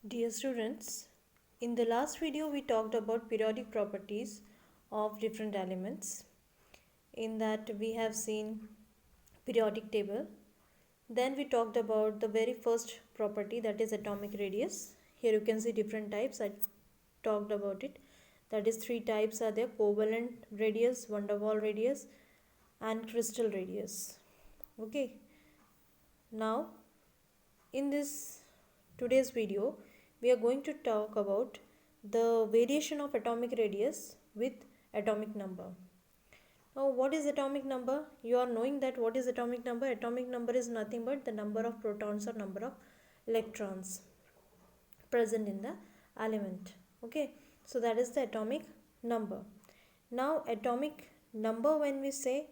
Dear students, in the last video we talked about periodic properties of different elements. In that we have seen periodic table. Then we talked about the very first property, that is atomic radius. Here you can see different types. I talked about it. That is three types are there: covalent radius, van der Waals radius and crystal radius. Okay. Now in this today's video we are going to talk about the variation of atomic radius with atomic number. Now what is atomic number? You are knowing that what is atomic number? Atomic number is nothing but the number of protons or number of electrons present in the element. Okay, so that is the atomic number. Now atomic number, when we say,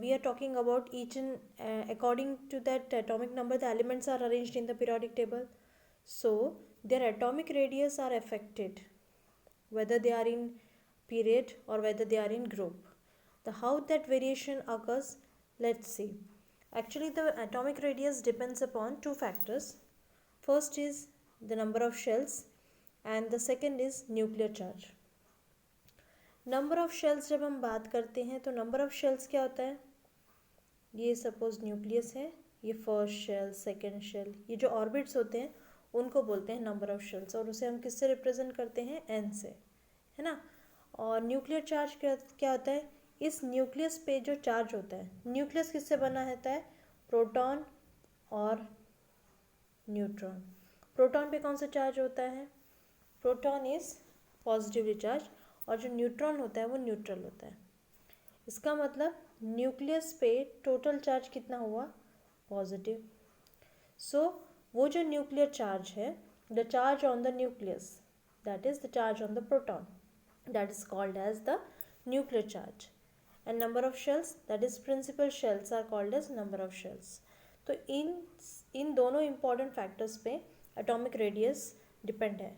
we are talking about each and according to that atomic number the elements are arranged in the periodic table, so their atomic radius are affected whether they are in period or whether they are in group. The how that variation occurs, let's see. Actually the atomic radius depends upon two factors. First is the number of shells and the second is nuclear charge. Number of shells जब हम बात करते हैं तो number of shells क्या होता है? ये सपोज न्यूक्लियस है, ये फर्स्ट शेल, सेकेंड शेल, ये जो ऑर्बिट्स होते हैं उनको बोलते हैं नंबर ऑफ शेल्स, और उसे हम किससे रिप्रेजेंट करते हैं? एन से, है ना. और न्यूक्लियर चार्ज क्या होता है? इस न्यूक्लियस पे जो चार्ज होता है, न्यूक्लियस किससे बना रहता है? प्रोटॉन और न्यूट्रॉन. प्रोटॉन पे कौन सा चार्ज होता है? प्रोटॉन इज पॉजिटिवली चार्ज और जो न्यूट्रॉन होता है वो न्यूट्रल होता है. इसका मतलब न्यूक्लियस पे टोटल चार्ज कितना हुआ? पॉजिटिव. सो वो जो न्यूक्लियर चार्ज है, the charge on the nucleus, that is the charge on the proton, that is called as the nuclear charge, and number of shells, that is principal shells, are called as number of shells. तो इन दोनों important factors पे atomic radius depend है.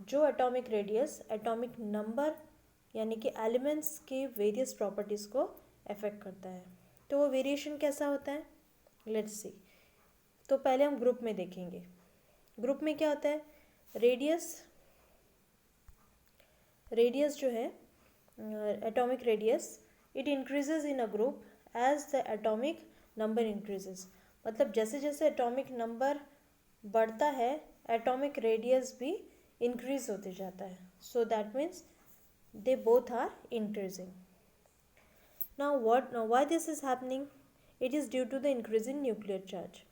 जो atomic radius atomic number यानी कि elements के various properties को affect करता है. तो वो variation कैसा होता है? Let's see. तो पहले हम ग्रुप में देखेंगे. ग्रुप में क्या होता है? रेडियस जो है atomic radius, it increases in a group as the atomic number increases. मतलब जैसे जैसे एटॉमिक नंबर बढ़ता है एटॉमिक रेडियस भी इंक्रीज होते जाता है. So that means they both are increasing. Now why this is happening? It is due to the increase in nuclear charge.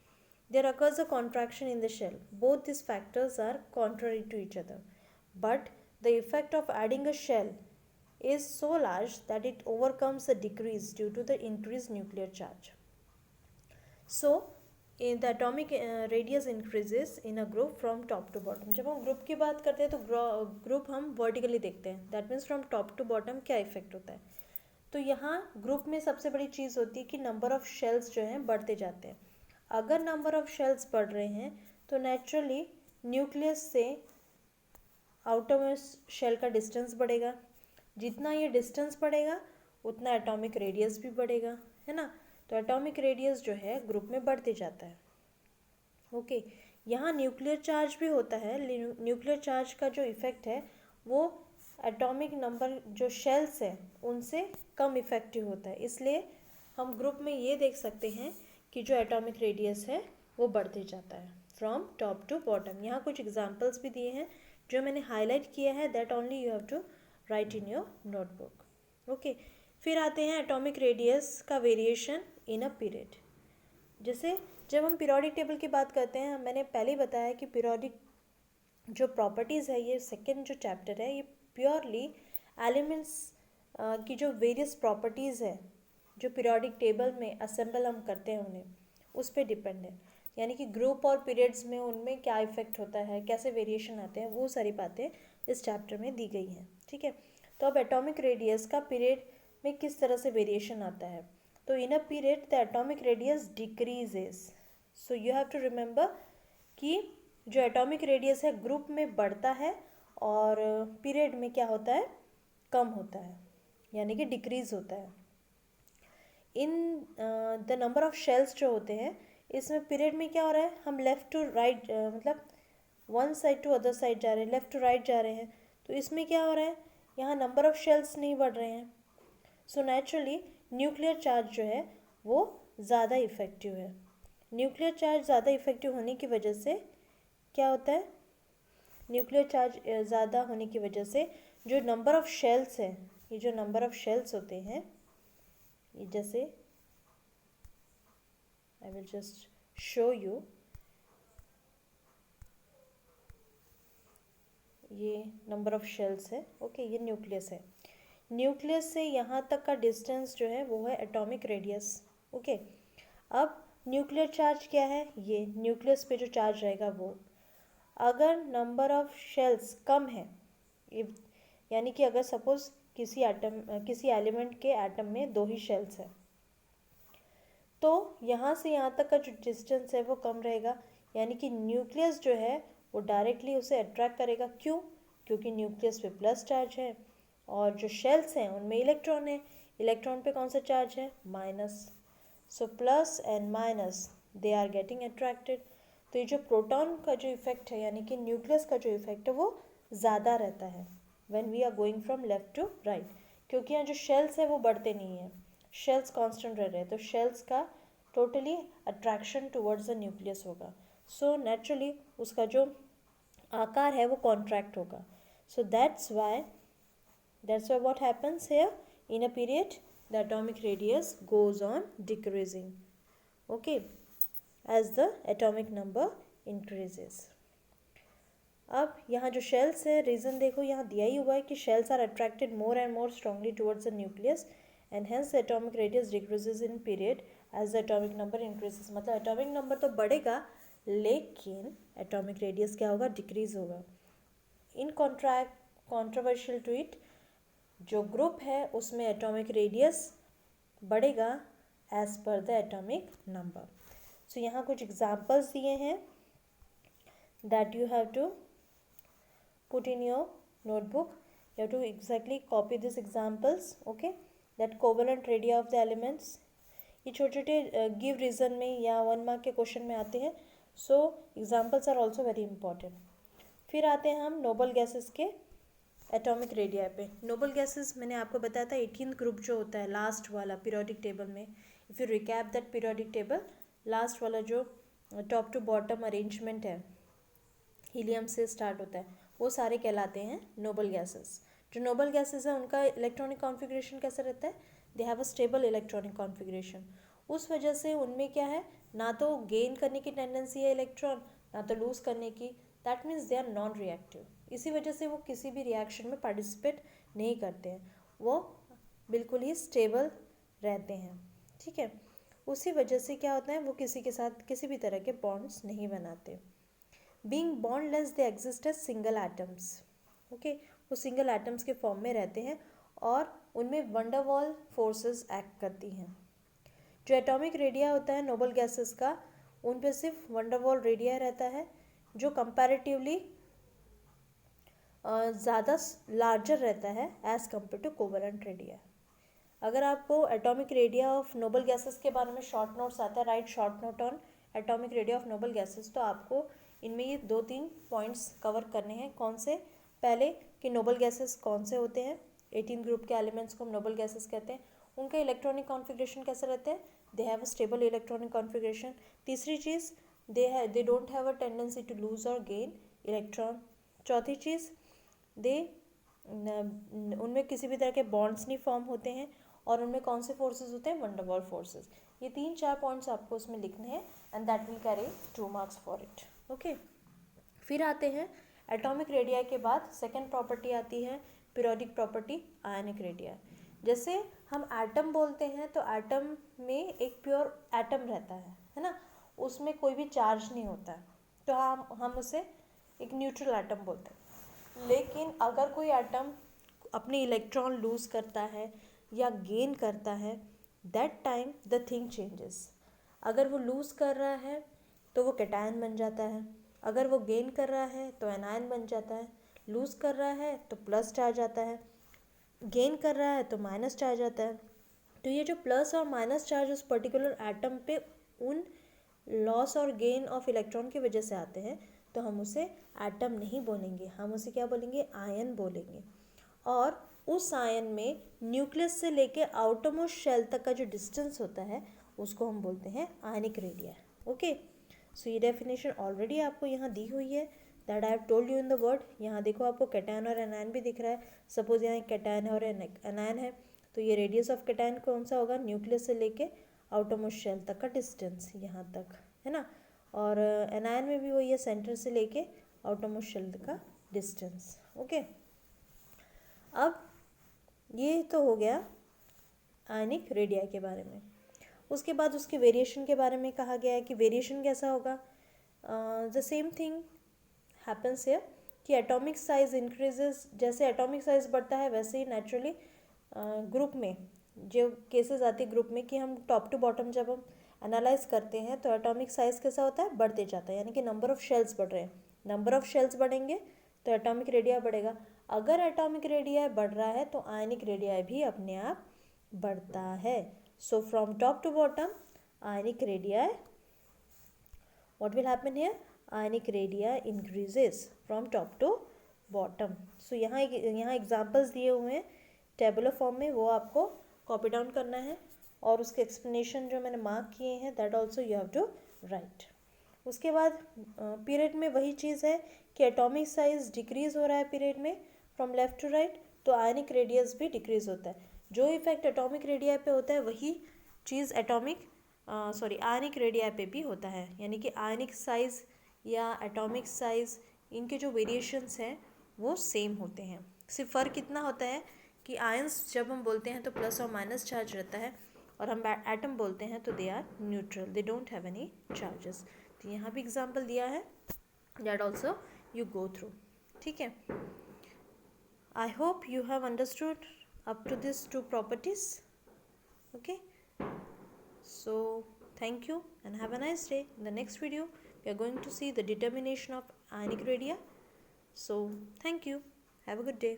There occurs a contraction in the shell. Both these factors are contrary to each other. But the effect of adding a shell is so large that it overcomes the decrease due to the increased nuclear charge. So, in the atomic radius increases in a group from top to bottom. जब हम group की बात करते हैं तो group हम vertically देखते हैं. That means from top to bottom क्या इफेक्ट होता है. तो यहाँ ग्रुप में सबसे बड़ी चीज़ होती है कि नंबर ऑफ शेल्स जो हैं बढ़ते जाते हैं. अगर नंबर ऑफ शेल्स बढ़ रहे हैं तो नेचुरली न्यूक्लियस से आउटर में शेल का डिस्टेंस बढ़ेगा. जितना ये डिस्टेंस बढ़ेगा उतना एटॉमिक रेडियस भी बढ़ेगा, है ना. तो एटॉमिक रेडियस जो है ग्रुप में बढ़ते जाता है. ओके, यहाँ न्यूक्लियर चार्ज भी होता है. न्यूक्लियर चार्ज का जो इफेक्ट है वो एटॉमिक नंबर जो शेल्स है उनसे कम इफेक्टिव होता है. इसलिए हम ग्रुप में ये देख सकते हैं कि जो एटॉमिक रेडियस है वो बढ़ते जाता है फ्रॉम टॉप टू बॉटम. यहाँ कुछ एग्जांपल्स भी दिए हैं जो मैंने हाईलाइट किया है. That only you have to write in your notebook. Okay, फिर आते हैं एटॉमिक रेडियस का वेरिएशन इन अ पीरियड. जैसे जब हम पीरियोडिक टेबल की बात करते हैं, मैंने पहले ही बताया कि पीरियोडिक जो प्रॉपर्टीज़ है, ये सेकेंड जो चैप्टर है, ये प्योरली एलिमेंट्स की जो वेरियस प्रॉपर्टीज़ है जो पीरियोडिक टेबल में असेंबल हम करते हैं उन्हें, उस पर डिपेंड है. यानी कि ग्रुप और पीरियड्स में उनमें क्या इफेक्ट होता है, कैसे वेरिएशन आते हैं, वो सारी बातें इस चैप्टर में दी गई हैं. ठीक है. तो अब एटॉमिक रेडियस का पीरियड में किस तरह से वेरिएशन आता है. तो in a period the atomic radius decreases. So you have to remember कि जो एटॉमिक रेडियस है ग्रुप में बढ़ता है और पीरियड में क्या होता है? कम होता है, यानी कि डिक्रीज होता है. In the number of shells जो होते हैं इसमें पीरियड में क्या हो रहा है, हम लेफ़्ट टू राइट मतलब one side to other side जा रहे हैं, लेफ़्ट टू राइट जा रहे हैं, तो इसमें क्या हो रहा है, यहाँ नंबर ऑफ़ शेल्स नहीं बढ़ रहे हैं। सो नेचुरली न्यूक्लियर चार्ज जो है वो ज़्यादा इफ़ेक्टिव है। न्यूक्लियर चार्ज ज़्यादा इफ़ेक्टिव होने की वजह से क्या होता है, न्यूक्लियर चार्ज ज़्यादा होने की वजह से जो नंबर ऑफ़ शेल्स है, ये जो नंबर ऑफ़ शेल्स होते हैं, ये जैसे I will just show you, ये नंबर ऑफ़ शेल्स है, ओके, ये न्यूक्लियस है। न्यूक्लियस से यहाँ तक का डिस्टेंस जो है वो है एटॉमिक रेडियस, ओके। अब न्यूक्लियर चार्ज क्या है, ये न्यूक्लियस पे जो चार्ज रहेगा वो, अगर नंबर ऑफ़ शेल्स कम है, यानी कि अगर सपोज़ किसी एलिमेंट के एटम में 2 ही शेल्स है, तो यहाँ से यहाँ तक का जो डिस्टेंस है वो कम रहेगा, यानी कि न्यूक्लियस जो है वो डायरेक्टली उसे अट्रैक्ट करेगा। क्यों? क्योंकि न्यूक्लियस पे प्लस चार्ज है और जो शेल्स हैं उनमें इलेक्ट्रॉन है, इलेक्ट्रॉन पे कौन सा चार्ज है, minus. So plus and minus they are getting attracted. तो ये जो प्रोटॉन का जो इफेक्ट है, यानी कि न्यूक्लियस का जो इफेक्ट है वो ज़्यादा रहता है when we are going from left to right, क्योंकि यहाँ जो शेल्स है वो बढ़ते नहीं हैं, शेल्स कांस्टेंट रह रहे हैं, तो शेल्स का totally attraction towards the nucleus होगा। सो नेचुरली उसका जो आकार है वो कॉन्ट्रैक्ट होगा। So that's why what happens here, in a period the atomic radius goes on decreasing, okay, as the atomic number increases. अब यहाँ जो शेल्स है, रीज़न देखो यहाँ दिया ही हुआ है कि shells are attracted more and more strongly towards the nucleus and hence the atomic radius decreases in period as the atomic number increases. मतलब एटॉमिक नंबर तो बढ़ेगा लेकिन एटॉमिक रेडियस क्या होगा, डिक्रीज होगा। इन कॉन्ट्रोवर्शियल टू इट, जो group है उसमें एटॉमिक रेडियस बढ़ेगा as per the atomic number. So यहाँ कुछ एग्जांपल्स दिए हैं that you have to put in your notebook. You have to exactly copy these examples, okay, that covalent radii of the elements, ये छोटे छोटे give reason में या 1 mark के क्वेश्चन में आते हैं। सो examples are also very important. फिर आते हैं हम नोबल गैसेस के एटॉमिक रेडिया पे। नोबल गैसेस मैंने आपको बताया था 18th ग्रुप जो होता है लास्ट वाला पीरियोडिक टेबल में। If you recap that periodic table, last वाला जो टॉप टू बॉटम अरेंजमेंट है, हीलियम से स्टार्ट होता है, वो सारे कहलाते हैं नोबल गैसेस। जो नोबल गैसेस हैं उनका इलेक्ट्रॉनिक कॉन्फ़िगरेशन कैसा रहता है, they have a stable electronic configuration. उस वजह से उनमें क्या है, ना तो गेन करने की टेंडेंसी है इलेक्ट्रॉन, ना तो लूज़ करने की। That means they are non reactive. इसी वजह से वो किसी भी रिएक्शन में पार्टिसिपेट नहीं करते हैं, वो बिल्कुल ही स्टेबल रहते हैं, ठीक है। उसी वजह से क्या होता है, वो किसी के साथ किसी भी तरह के बॉन्ड्स नहीं बनाते। Being bondless they exist as single atoms, okay, वो सिंगल एटम्स के फॉर्म में रहते हैं और उनमें वंडरवॉल फोर्सेस एक्ट करती हैं। जो एटॉमिक रेडिया होता है नोबल गैसेस का, उन पे सिर्फ वंडरवॉल रेडिया रहता है जो कंपैरेटिवली ज़्यादा लार्जर रहता है as compare to covalent radii. अगर आपको atomic radii of noble gases के बारे में शॉर्ट नोट्स आता है, write short note on atomic radii of noble gases, तो आपको इनमें ये 2-3 पॉइंट्स कवर करने हैं। कौन से? पहले कि नोबल गैसेस कौन से होते हैं, 18 ग्रुप के एलिमेंट्स को हम नोबल गैसेस कहते हैं, उनका इलेक्ट्रॉनिक कॉन्फ़िगरेशन कैसा रहता है, they have a stable electronic configuration. तीसरी चीज़, they don't have a tendency to lose और गेन इलेक्ट्रॉन। चौथी चीज़, उनमें किसी भी तरह के बॉन्ड्स नहीं फॉर्म होते हैं और उनमें कौन से फोर्सेस होते हैं, वंडरवॉल फोर्सेस। ये 3-4 पॉइंट्स आपको उसमें लिखने हैं and that will carry 2 marks for it, okay. फिर आते हैं एटॉमिक रेडिया के बाद सेकेंड प्रॉपर्टी आती है पीरियोडिक प्रॉपर्टी आयनिक रेडिया। जैसे हम एटम बोलते हैं तो एटम में एक प्योर एटम रहता है ना, उसमें कोई भी चार्ज नहीं होता है, तो हम उसे एक न्यूट्रल एटम बोलते हैं। लेकिन अगर कोई एटम अपने इलेक्ट्रॉन लूज़ करता है या गेन करता है, that time the thing changes. अगर वो लूज़ कर रहा है तो वो कैटायन बन जाता है, अगर वो गेन कर रहा है तो एनायन बन जाता है। लूज़ कर रहा है तो प्लस चार्ज आता है, गेन कर रहा है तो माइनस चार्ज आता है। तो ये जो प्लस और माइनस चार्ज उस पर्टिकुलर एटम पे उन लॉस और गेन ऑफ इलेक्ट्रॉन की वजह से आते हैं तो हम उसे एटम नहीं बोलेंगे, हम उसे क्या बोलेंगे, आयन बोलेंगे। और उस आयन में न्यूक्लियस से लेके आउटरमोस्ट शेल तक का जो डिस्टेंस होता है उसको हम बोलते हैं आयनिक रेडिया। ओके, सो ये डेफिनेशन ऑलरेडी आपको यहाँ दी हुई है, that I have told you in the word. यहाँ देखो आपको कैटायन और एनायन भी दिख रहा है। सपोज यहाँ एक कैटायन है और एनायन है, तो ये रेडियस ऑफ कैटायन कौन सा होगा, न्यूक्लियस से लेके आउटरमोस्ट शेल तक का डिस्टेंस, यहाँ तक है ना। और एनायन में भी वही है, सेंटर से लेके आउटरमोस्ट शेल का डिस्टेंस। ओके, अब ये तो हो गया आयनिक रेडिया के बारे में। उसके बाद उसके वेरिएशन के बारे में कहा गया है कि वेरिएशन कैसा होगा। The same thing happens here कि एटॉमिक साइज इंक्रीजेस, जैसे एटॉमिक साइज बढ़ता है वैसे ही नेचुरली ग्रुप में जो केसेस आती है ग्रुप में कि हम टॉप टू बॉटम जब हम एनालाइज करते हैं तो एटॉमिक साइज कैसा होता है, बढ़ते जाता है, यानी कि नंबर ऑफ शेल्स बढ़ रहे हैं। नंबर ऑफ शेल्स बढ़ेंगे तो एटॉमिक रेडिया बढ़ेगा। अगर एटॉमिक रेडिया बढ़ रहा है तो आयनिक रेडिया भी अपने आप बढ़ता है। So from top to bottom ionic radii, what will happen here, ionic radii increases from top to bottom. So यहाँ एग्जाम्पल्स दिए हुए हैं टेबुलर फॉर्म में, वो आपको कॉपी डाउन करना है और उसके एक्सप्लेनेशन जो मैंने मार्क किए हैं that also you have to write. उसके बाद पीरियड में वही चीज़ है कि एटॉमिक साइज डिक्रीज हो रहा है पीरियड में फ्रॉम लेफ्ट टू राइट, तो आयनिक रेडियस भी डिक्रीज होता है। जो इफेक्ट एटॉमिक रेडिया पे होता है वही चीज़ आयनिक रेडिया पे भी होता है, यानी कि आयनिक साइज या एटॉमिक साइज इनके जो वेरिएशंस हैं वो सेम होते हैं। सिर्फ फ़र्क कितना होता है कि आयंस जब हम बोलते हैं तो प्लस और माइनस चार्ज रहता है, और हम एटम बोलते हैं तो they are neutral, they don't have any charges. तो यहाँ भी एग्जाम्पल दिया है, that also you go through. ठीक है, I hope you have understood up to this two properties. Okay, so thank you and have a nice day. In the next video we are going to see the determination of ionic radia. So thank you, have a good day.